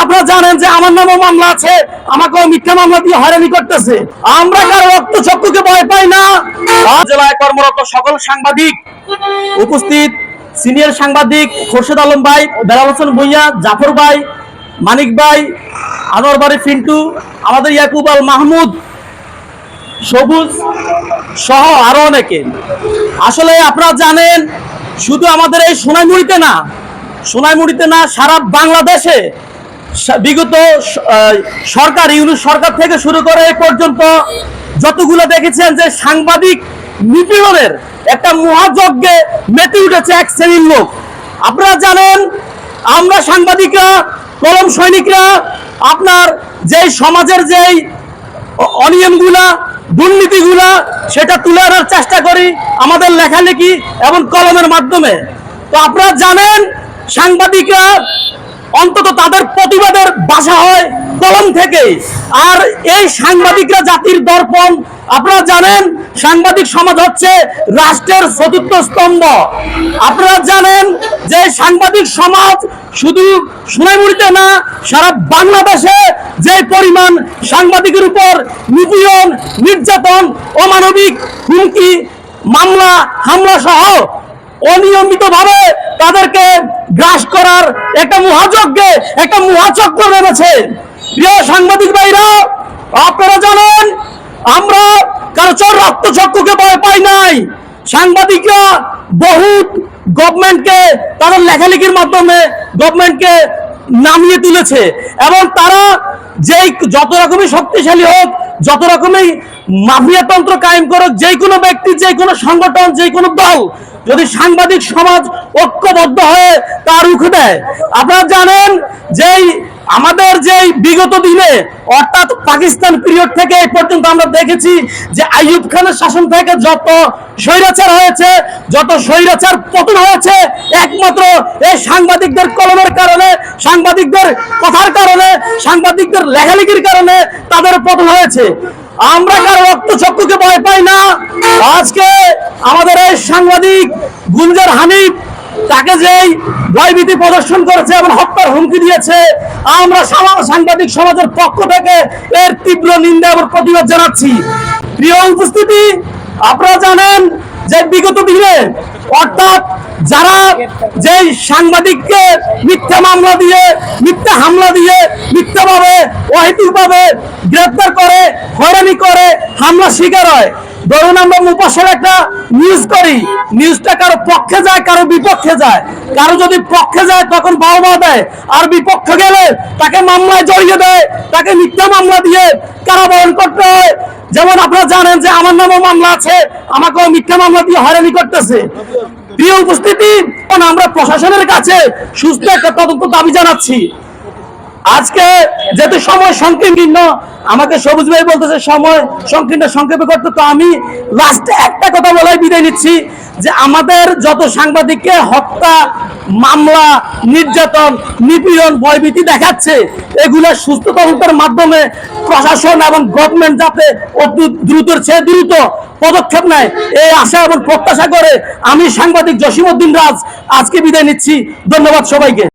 আপনারা জানেন যে আমার নামও মামলা আছে, আমাকেও মিথ্যা মামলা দিয়ে হয়রানি করতেছে। আমরা কারো রক্তচক্ষুকে ভয় পাই না। জেলায় কর্মরত সকল সাংবাদিক উপস্থিত, সিনিয়র সাংবাদিক খোরশেদ আলম ভাই, বেলাল হোসেন ভুইয়া, জাফর ভাই, মানিক ভাই, আনোয়ার বাড়ি ফিন্টু, আমাদের ইয়াকুব আল মাহমুদ, সবুজ সহ আরো অনেকে। আসলে আপনারা জানেন শুধু আমাদের এই সোনাইমুড়িতে না সারা বাংলাদেশে বিগত সরকার, ইউনূস সরকার থেকে শুরু করে এই পর্যন্ত যতগুলো দেখেছেন যে সাংবাদিক নিপীড়নের একটা মহাযজ্ঞে মেতে উঠেছে এক শ্রেণীর লোক। আপনারা জানেন আমরা সাংবাদিকরা, কলম সৈনিকরা আপনার যেই সমাজের যেই অনিয়মগুলা, দুর্নীতিগুলা সেটা তুলে আনার চেষ্টা করি আমাদের লেখালেখি এবং কলমের মাধ্যমে। তো আপনারা জানেন সাংবাদিকরা অন্তত তাদের প্রতিবাদের ভাষা হয় কলম থেকে। আর এই সাংবাদিকরা জাতির দর্পণ। আপনারা জানেন সাংবাদিক সমাজ হচ্ছে রাষ্ট্রের চতুর্থ স্তম্ভ। আপনারা জানেন যে সাংবাদিক সমাজ শুধু সোনাইমুড়িতে না সারা বাংলাদেশে যে পরিমাণ সাংবাদিকের উপর নিপীড়ন, নির্যাতন, অমানবিক হুমকি, মামলা, হামলা সহ অনিয়মিতভাবে তাদেরকে গ্রাস করার একটা মহাযজ্ঞে একটা মহাচক্র নেমেছে। প্রিয় সাংবাদিক ভাইরা, আপনারা জানেন আমরা কারো রক্তচক্ষুকে ভয় পাই নাই। সাংবাদিকরা বহুত গভর্নমেন্টকে তাদের লেখালেখির মাধ্যমে গভর্নমেন্টকে নামিয়ে তুলেছে এবং তারা যেই যত রকমই শক্তিশালী হোক, যত রকমই মাফিয়াতন্ত্র কায়েম করুক, যে কোনো ব্যক্তি, যে কোনো সংগঠন, যে কোনো দল যদি সাংবাদিক সমাজ ঐক্যবদ্ধ হয়ে তার রুখে দেয়। আপনারা জানেন যে আমাদের যে বিগত দিনে অর্থাৎ পাকিস্তান পিরিয়ড থেকে এই পর্যন্ত আমরা দেখেছি যে আইয়ুব খানের শাসন থেকে যত স্বৈরাচার হয়েছে, যত স্বৈরাচার পতন হয়েছে একমাত্র এই সাংবাদিকদের কলমের কারণে, সাংবাদিকদের কথার কারণে, সাংবাদিকদের লেখালেখির কারণে তাদের পতন হয়েছে। আমরা কারো রক্তচক্ষুকে ভয় পাই না। আজকে আমাদের এই সাংবাদিক গুলজার হানিফ, তাকে যেই ভয়ভীতি প্রদর্শন করেছে এবং হত্যার হুমকি দিয়েছে, আমরা সাংবাদিক সমাজের পক্ষ থেকে এর তীব্র নিন্দা এবং প্রতিবাদ জানাচ্ছি। প্রিয় উপস্থিতি, আপনারা জানেন যে বিগত দিনে অর্থাৎ যারা যেই সাংবাদিককে মিথ্যা মামলা দিয়ে, মিথ্যা হামলা দিয়ে, মিথ্যাভাবে অহেতুকভাবে গ্রেফতার করে, হয়রানি করে, হামলা শিকার হয়। ধরুন আমরা মুপাশের একটা নিউজ করি, নিউজটা কারো পক্ষে যায়, কারো বিপক্ষে যায়। কারো যদি পক্ষে যায় তখন বাহবা দেয়, আর বিপক্ষে গেলে তাকে মামলায় জড়িয়ে দেয়, তাকে মিথ্যা মামলা দিয়ে কারাবরণ করতে হয়। যেমন আপনারা জানেন যে আমার নামও মামলা আছে, আমাকেও মিথ্যা মামলা দিয়ে হয়রানি করতেছে। প্রিয় উপস্থিতি, আমরা প্রশাসনের কাছে সুস্থ একটা তদন্ত দাবি জানাচ্ছি। আজকে যেহেতু সময় সংকীর্ণ, আমাকে সবুজ ভাই বলতেছে সময় সংকীর্ণ, সংক্ষেপে করতে, তো আমি লাস্টে একটা কথা বলাই বিদায় নিচ্ছি যে আমাদের যত সাংবাদিককে হত্যা, মামলা, নির্যাতন, নিপীড়ন, ভয়ভীতি দেখাচ্ছে, এগুলা সুস্থ তদন্তের মাধ্যমে প্রশাসন এবং গভর্নমেন্ট যাতে অতি দ্রুত পদক্ষেপ নেয়, এই আশা এবং প্রত্যাশা করে আমি সাংবাদিক জসিম উদ্দিন রাজ আজকে বিদায় নিচ্ছি। ধন্যবাদ সবাইকে।